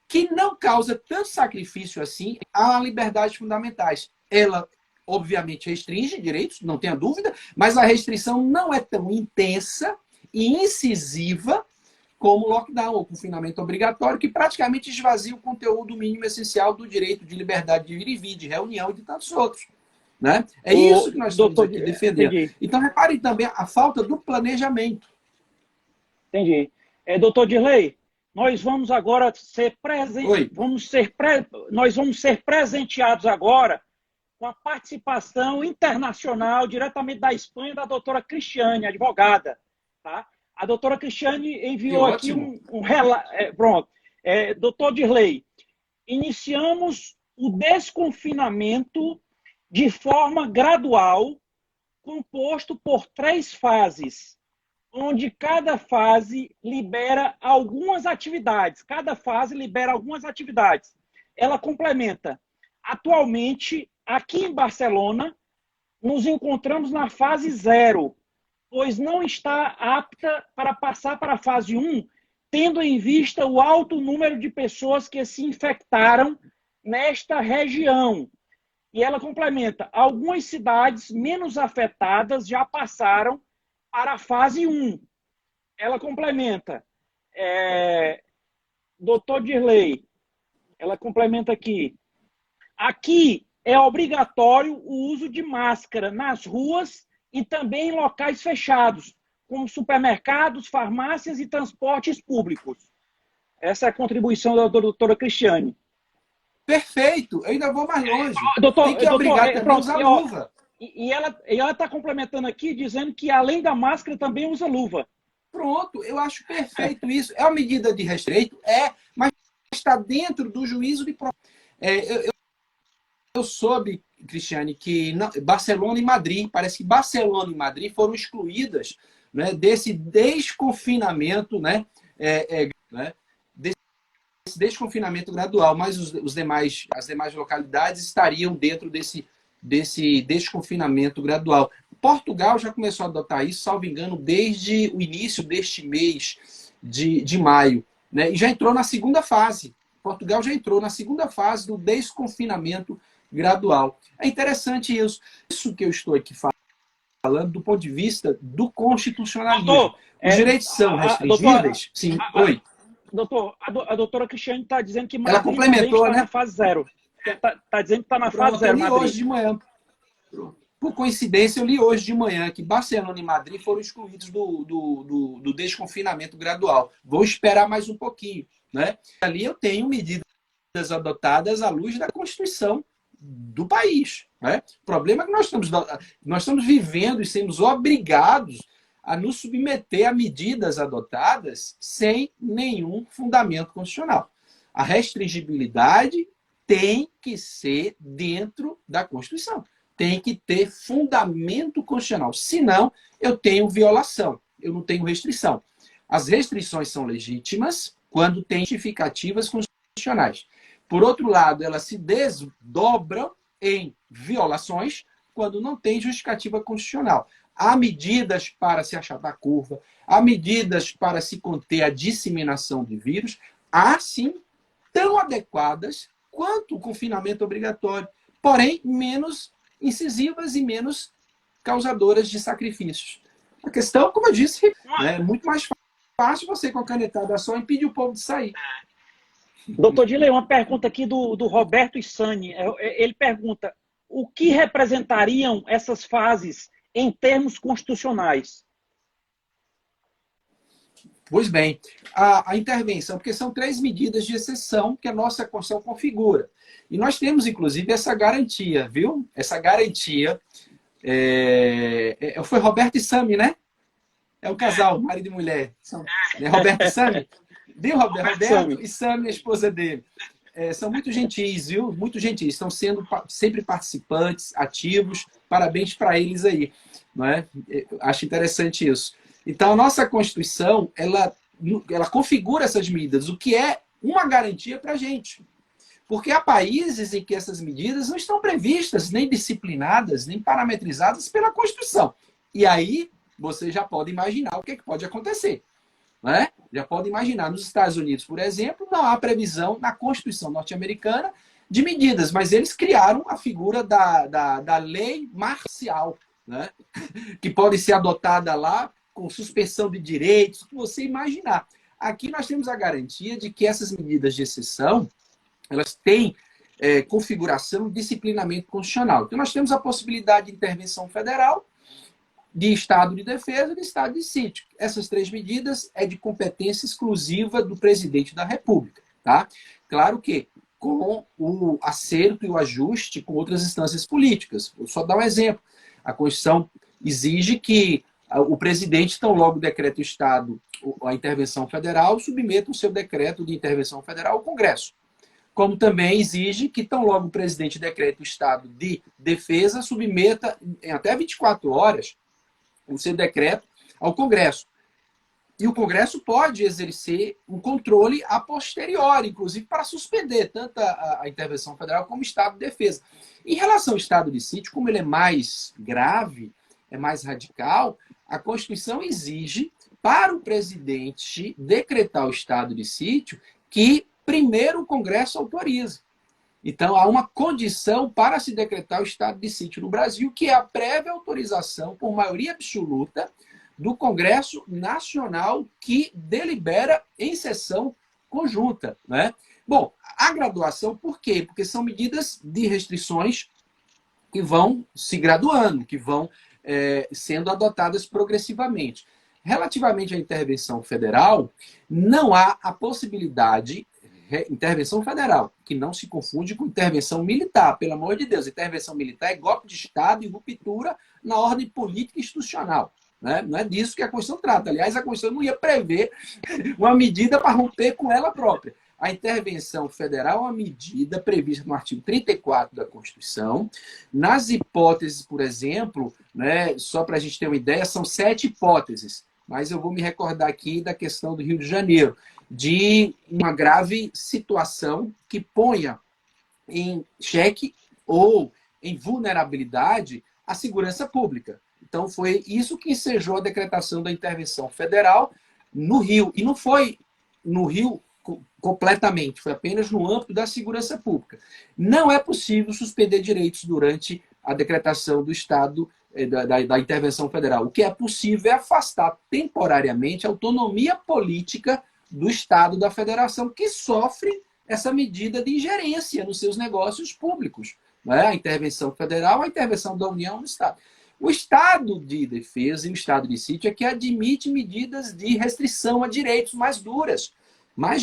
que não causa tanto sacrifício assim a liberdades fundamentais. Ela, obviamente, restringe direitos, não tenha dúvida, mas a restrição não é tão intensa e incisiva como o lockdown, ou confinamento obrigatório, que praticamente esvazia o conteúdo mínimo essencial do direito de liberdade de ir e vir, de reunião e de tantos outros. Né? É isso que nós estamos aqui defendendo. Entendi. Então, repare também a falta do planejamento. Entendi. Doutor Dirley, nós vamos agora ser nós vamos ser presenteados agora com a participação internacional, diretamente da Espanha, da doutora Cristiane, advogada. Tá? A doutora Cristiane enviou aqui um relato. Pronto. Doutor Dirley, iniciamos o desconfinamento de forma gradual, composto por 3 fases, onde cada fase libera algumas atividades. Cada fase libera algumas atividades. Ela complementa. Atualmente, aqui em Barcelona, nos encontramos na fase 0, pois não está apta para passar para a fase 1, tendo em vista o alto número de pessoas que se infectaram nesta região. E ela complementa, algumas cidades menos afetadas já passaram para a fase 1. Ela complementa, doutor Dirley, ela complementa aqui é obrigatório o uso de máscara nas ruas e também em locais fechados, como supermercados, farmácias e transportes públicos. Essa é a contribuição da doutora Cristiane. Perfeito, eu ainda vou mais longe. Tem que obrigar também a usar luva. E ela está complementando aqui, dizendo que além da máscara também usa luva. Pronto, eu acho perfeito isso. É uma medida de respeito? Mas está dentro do juízo de... Eu soube, Cristiane, que Barcelona e Madrid, parece que Barcelona e Madrid foram excluídas, né, desse desconfinamento, né, desse desconfinamento gradual, mas as demais localidades estariam dentro desse desconfinamento gradual. Portugal já começou a adotar isso, salvo engano, desde o início deste mês de maio, né, e já entrou na segunda fase. Portugal já entrou na segunda fase do desconfinamento gradual. É interessante isso. Isso que eu estou aqui falando do ponto de vista do constitucionalismo. Doutor, Os direitos são restringíveis? Sim. Oi. Doutor, a doutora Cristiane está dizendo que ela Madrid complementou, também está né? na fase 0. Está dizendo que está na fase Pronto, 0, eu li Madrid. hoje de manhã. Por coincidência, eu li hoje de manhã que Barcelona e Madrid foram excluídos do desconfinamento gradual. Vou esperar mais um pouquinho, né? Ali eu tenho medidas adotadas à luz da Constituição do país, né? O problema é que nós estamos vivendo e somos obrigados a nos submeter a medidas adotadas sem nenhum fundamento constitucional. A restringibilidade tem que ser dentro da Constituição. Tem que ter fundamento constitucional. Senão, eu tenho violação, eu não tenho restrição. As restrições são legítimas quando tem justificativas constitucionais. Por outro lado, elas se desdobram em violações quando não tem justificativa constitucional. Há medidas para se achatar a curva, há medidas para se conter a disseminação de vírus, há sim tão adequadas quanto o confinamento obrigatório, porém menos incisivas e menos causadoras de sacrifícios. A questão, como eu disse, é muito mais fácil você com a canetada só impedir o povo de sair. Doutor Dilei, uma pergunta aqui do Roberto Issani. Ele pergunta, o que representariam essas fases em termos constitucionais? Pois bem, a intervenção, porque são 3 medidas de exceção que a nossa Constituição configura. E nós temos, inclusive, essa garantia, viu? Essa garantia. Foi Roberto e Sami, né? É um casal, marido e mulher. Roberto e Sami? Viu, Roberto e Sami, a esposa dele. São muito gentis, viu? Muito gentis. Estão sendo sempre participantes, ativos. Parabéns para eles aí. Não é? Acho interessante isso. Então, a nossa Constituição, ela configura essas medidas, o que é uma garantia para a gente. Porque há países em que essas medidas não estão previstas, nem disciplinadas, nem parametrizadas pela Constituição. E aí, você já pode imaginar o que pode acontecer. Né? Já pode imaginar, nos Estados Unidos, por exemplo, não há previsão na Constituição norte-americana de medidas, mas eles criaram a figura da lei marcial, né? Que pode ser adotada lá com suspensão de direitos, o que você imaginar. Aqui nós temos a garantia de que essas medidas de exceção, elas têm configuração e disciplinamento constitucional. Então nós temos a possibilidade de intervenção federal, de estado de defesa e de estado de sítio. Essas 3 medidas é de competência exclusiva do presidente da República. Tá? Claro que com o acerto e o ajuste com outras instâncias políticas. Vou só dar um exemplo. A Constituição exige que o presidente, tão logo decreta o Estado a intervenção federal, submeta o seu decreto de intervenção federal ao Congresso. Como também exige que, tão logo o presidente decreta o Estado de defesa, submeta em até 24 horas o seu decreto ao Congresso. E o Congresso pode exercer um controle a posteriori, inclusive para suspender tanto a intervenção federal como o Estado de defesa. Em relação ao Estado de sítio, como ele é mais grave, é mais radical, a Constituição exige para o presidente decretar o estado de sítio que primeiro o Congresso autorize. Então, há uma condição para se decretar o estado de sítio no Brasil, que é a prévia autorização por maioria absoluta do Congresso Nacional, que delibera em sessão conjunta. Né? Bom, a graduação, por quê? Porque são medidas de restrições que vão se graduando, que vão sendo adotadas progressivamente. Relativamente à intervenção federal, não há a possibilidade, intervenção federal, que não se confunde com intervenção militar, pelo amor de Deus. Intervenção militar é golpe de Estado e ruptura na ordem política e institucional. Né? Não é disso que a Constituição trata. Aliás, a Constituição não ia prever uma medida para romper com ela própria. A intervenção federal é uma medida prevista no artigo 34 da Constituição. Nas hipóteses, por exemplo, né, só para a gente ter uma ideia, são 7 hipóteses. Mas eu vou me recordar aqui da questão do Rio de Janeiro, de uma grave situação que ponha em xeque ou em vulnerabilidade a segurança pública. Então, foi isso que ensejou a decretação da intervenção federal no Rio. E não foi no Rio completamente, foi apenas no âmbito da segurança pública. Não é possível suspender direitos durante a decretação do estado da intervenção federal. O que é possível é afastar temporariamente a autonomia política do Estado da Federação, que sofre essa medida de ingerência nos seus negócios públicos. Né? A intervenção federal, a intervenção da União no Estado. O Estado de defesa e o Estado de sítio é que admite medidas de restrição a direitos mais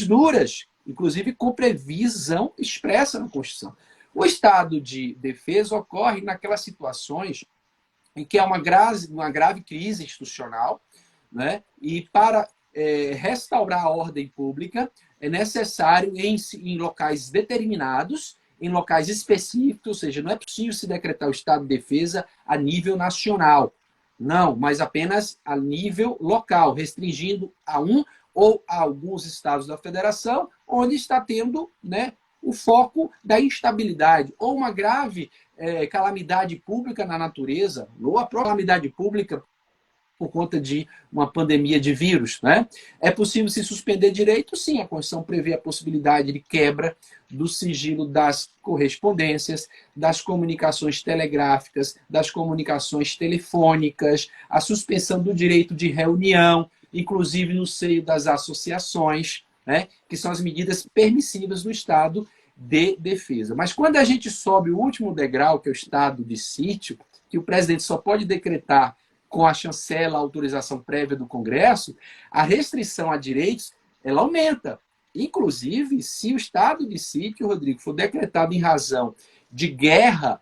duras, inclusive com previsão expressa na Constituição. O Estado de defesa ocorre naquelas situações em que há uma grave crise institucional, né? E para restaurar a ordem pública é necessário, em locais determinados, em locais específicos, ou seja, não é possível se decretar o estado de defesa a nível nacional. Não, mas apenas a nível local, restringindo a um ou a alguns estados da federação, onde está tendo, né, o foco da instabilidade, ou uma grave calamidade pública na natureza, ou a própria calamidade pública por conta de uma pandemia de vírus. Né? É possível se suspender direito? Sim, a Constituição prevê a possibilidade de quebra do sigilo das correspondências, das comunicações telegráficas, das comunicações telefônicas, a suspensão do direito de reunião, inclusive no seio das associações, né? Que são as medidas permissivas do Estado de defesa. Mas quando a gente sobe o último degrau, que é o estado de sítio, que o presidente só pode decretar com a chancela, a autorização prévia do Congresso, a restrição a direitos, ela aumenta. Inclusive, se o estado de sítio, Rodrigo, for decretado em razão de guerra,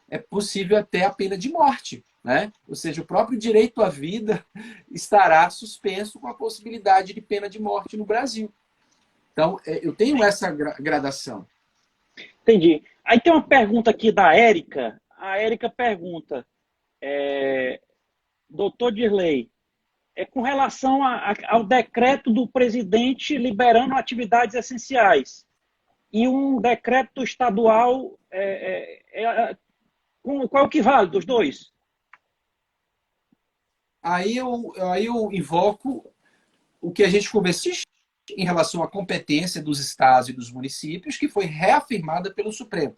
é possível até a pena de morte. Né? Ou seja, o próprio direito à vida estará suspenso com a possibilidade de pena de morte no Brasil. Então, eu tenho essa gradação. Entendi. Aí tem uma pergunta aqui da Érica. A Érica pergunta, doutor Dirley, com relação ao decreto do presidente liberando atividades essenciais e um decreto estadual, qual é o que vale dos dois? Aí eu invoco o que a gente conversou em relação à competência dos estados e dos municípios, que foi reafirmada pelo Supremo.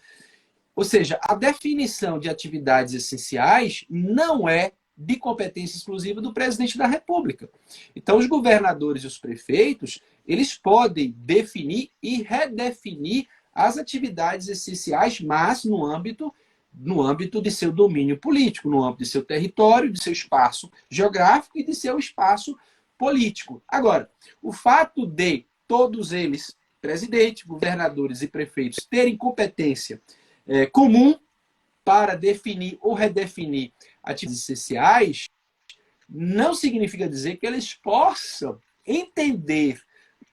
Ou seja, a definição de atividades essenciais não é de competência exclusiva do presidente da República. Então, os governadores e os prefeitos, eles podem definir e redefinir as atividades essenciais, mas no âmbito de seu domínio político, no âmbito de seu território, de seu espaço geográfico e de seu espaço político. Agora, o fato de todos eles, presidente, governadores e prefeitos, terem competência comum para definir ou redefinir atividades essenciais, não significa dizer que eles possam entender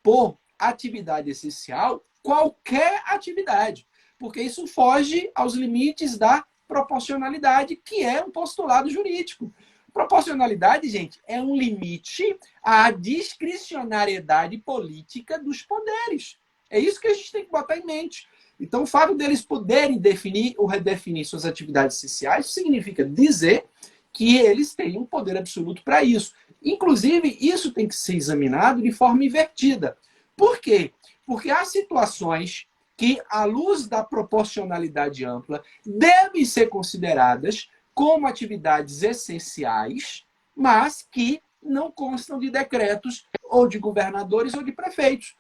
por atividade essencial qualquer atividade, porque isso foge aos limites da proporcionalidade, que é um postulado jurídico. Proporcionalidade, gente, é um limite à discricionariedade política dos poderes. É isso que a gente tem que botar em mente. Então, o fato deles poderem definir ou redefinir suas atividades essenciais significa dizer que eles têm um poder absoluto para isso. Inclusive, isso tem que ser examinado de forma invertida. Por quê? Porque há situações que, à luz da proporcionalidade ampla, devem ser consideradas como atividades essenciais, mas que não constam de decretos ou de governadores ou de prefeitos.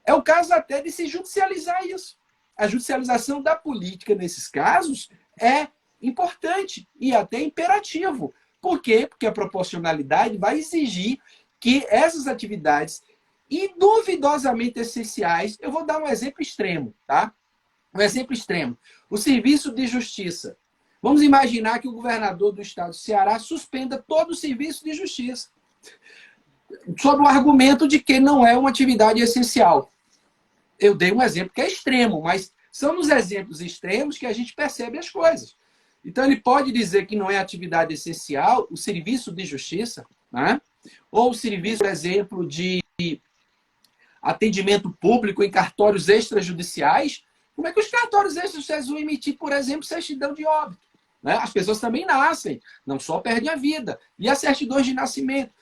É o caso até de se judicializar isso. A judicialização da política, nesses casos, é importante e até imperativo. Por quê? Porque a proporcionalidade vai exigir que essas atividades duvidosamente essenciais, eu vou dar um exemplo extremo, tá? Um exemplo extremo. O serviço de justiça. Vamos imaginar que o governador do estado do Ceará suspenda todo o serviço de justiça, sob o argumento de que não é uma atividade essencial. Eu dei um exemplo que é extremo, mas são nos exemplos extremos que a gente percebe as coisas. Então, ele pode dizer que não é atividade essencial o serviço de justiça, né? Ou o serviço, por exemplo, de atendimento público em cartórios extrajudiciais. Como é que os cartórios extrajudiciais vão emitir, por exemplo, certidão de óbito? Né? As pessoas também nascem, não só perdem a vida. E as certidões de nascimento?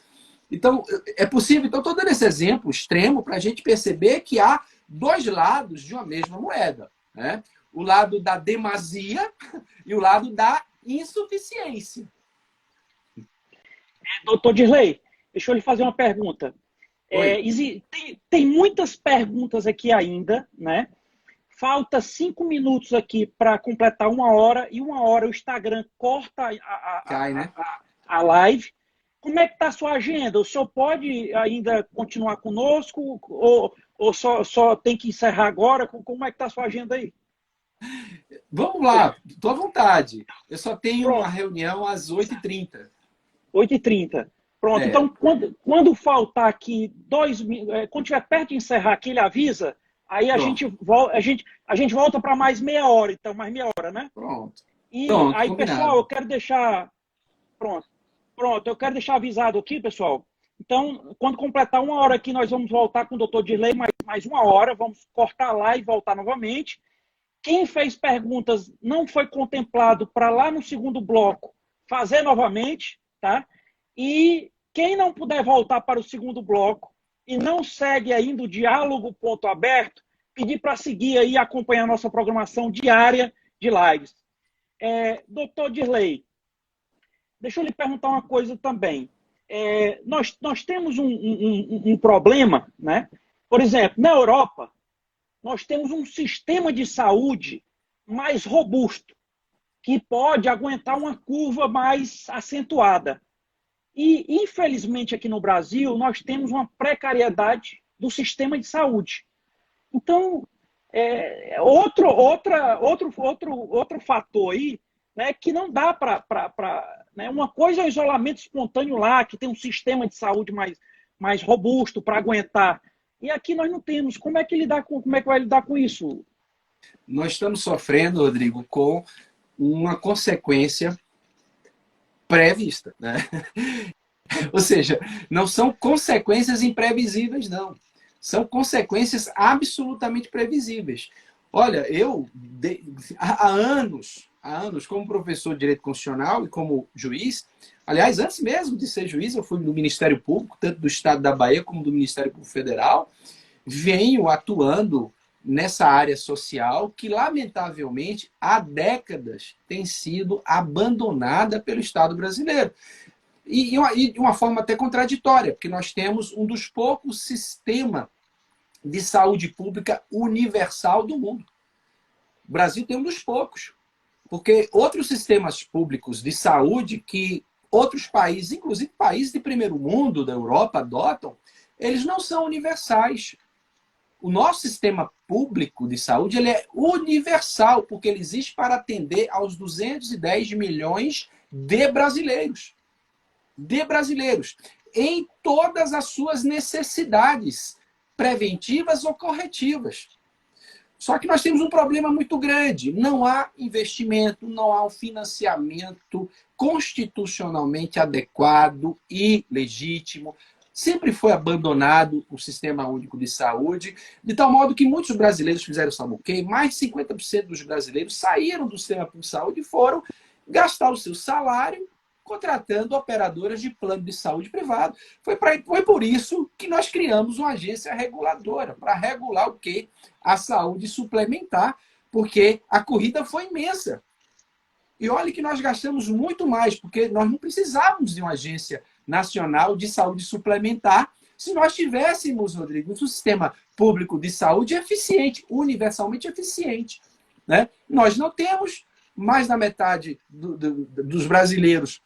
Então, é possível. Então, estou dando esse exemplo extremo para a gente perceber que há dois lados de uma mesma moeda, né? O lado da demasia e o lado da insuficiência. Doutor Dirley, deixa eu lhe fazer uma pergunta. Tem muitas perguntas aqui ainda, né? Falta 5 minutos aqui para completar 1 hora, e 1 hora o Instagram corta a live. Como é que está a sua agenda? O senhor pode ainda continuar conosco ou só tem que encerrar agora? Como é que está a sua agenda aí? Vamos lá, estou à vontade. Eu só tenho uma reunião às 8h30. 8h30. Pronto, então quando faltar aqui 2 minutos, quando estiver perto de encerrar aqui, ele avisa, aí a gente volta para mais meia hora, então, mais meia hora, né? Pronto. E Pronto, aí, combinado. pessoal, eu quero deixar... Pronto, eu quero deixar avisado aqui, pessoal. Então, quando completar 1 hora aqui, nós vamos voltar com o Dr. Dirley mais 1 hora, vamos cortar lá e voltar novamente. Quem fez perguntas não foi contemplado para lá no segundo bloco fazer novamente, tá? E quem não puder voltar para o segundo bloco e não segue ainda o Diálogo Ponto Aberto, pedir para seguir aí e acompanhar a nossa programação diária de lives. Dr. Dirley, deixa eu lhe perguntar uma coisa também. Nós temos um problema, né? Por exemplo, na Europa, nós temos um sistema de saúde mais robusto, que pode aguentar uma curva mais acentuada. E, infelizmente, aqui no Brasil, nós temos uma precariedade do sistema de saúde. Então, outro fator aí, né, que não dá para... Né, uma coisa é o isolamento espontâneo lá, que tem um sistema de saúde mais robusto para aguentar. E aqui nós não temos. Como é que vai lidar com isso? Nós estamos sofrendo, Rodrigo, com uma consequência pré-vista, né? Ou seja, não são consequências imprevisíveis, não. São consequências absolutamente previsíveis. Olha, há anos, como professor de Direito Constitucional e como juiz, aliás, antes mesmo de ser juiz, eu fui do Ministério Público, tanto do Estado da Bahia como do Ministério Público Federal, venho atuando nessa área social que, lamentavelmente, há décadas tem sido abandonada pelo Estado brasileiro. E de uma forma até contraditória, porque nós temos um dos poucos sistemas de saúde pública universal do mundo. O Brasil tem um dos poucos. Porque outros sistemas públicos de saúde que outros países, inclusive países de primeiro mundo da Europa, adotam, eles não são universais. O nosso sistema público de saúde ele é universal, porque ele existe para atender aos 210 milhões de brasileiros. Em todas as suas necessidades, preventivas ou corretivas. Só que nós temos um problema muito grande. Não há investimento, não há um financiamento constitucionalmente adequado e legítimo. Sempre foi abandonado o Sistema Único de Saúde, de tal modo que muitos brasileiros fizeram, sabe o quê? Mais de 50% dos brasileiros saíram do Sistema Público de Saúde e foram gastar o seu salário contratando operadoras de plano de saúde privado. Foi por isso que nós criamos uma agência reguladora, para regular o quê? A saúde suplementar, porque a corrida foi imensa. E olha que nós gastamos muito mais, porque nós não precisávamos de uma agência nacional de saúde suplementar se nós tivéssemos, Rodrigo, um sistema público de saúde eficiente, universalmente eficiente. Né? Nós não temos, mais da metade dos brasileiros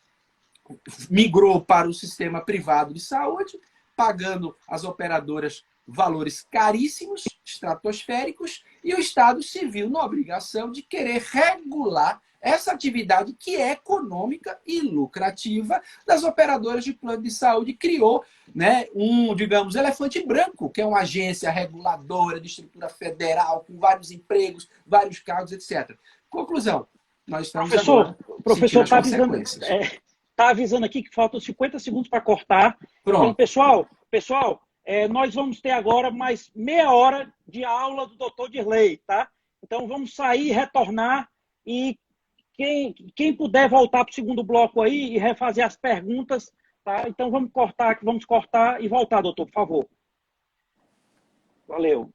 migrou para o sistema privado de saúde, pagando as operadoras valores caríssimos, estratosféricos, e o Estado se viu na obrigação de querer regular essa atividade que é econômica e lucrativa das operadoras de plano de saúde. Criou, né, digamos, elefante branco, que é uma agência reguladora de estrutura federal, com vários empregos, vários cargos, etc. Conclusão, nós estamos o professor está avisando aqui que faltam 50 segundos para cortar. Pronto. Então, pessoal, nós vamos ter agora mais meia hora de aula do Dr. Dirley, tá? Então vamos sair, retornar, e quem puder voltar para o segundo bloco aí e refazer as perguntas, Tá? Então vamos cortar e voltar, doutor, por favor. Valeu.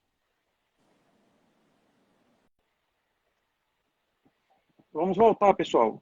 Vamos voltar, pessoal.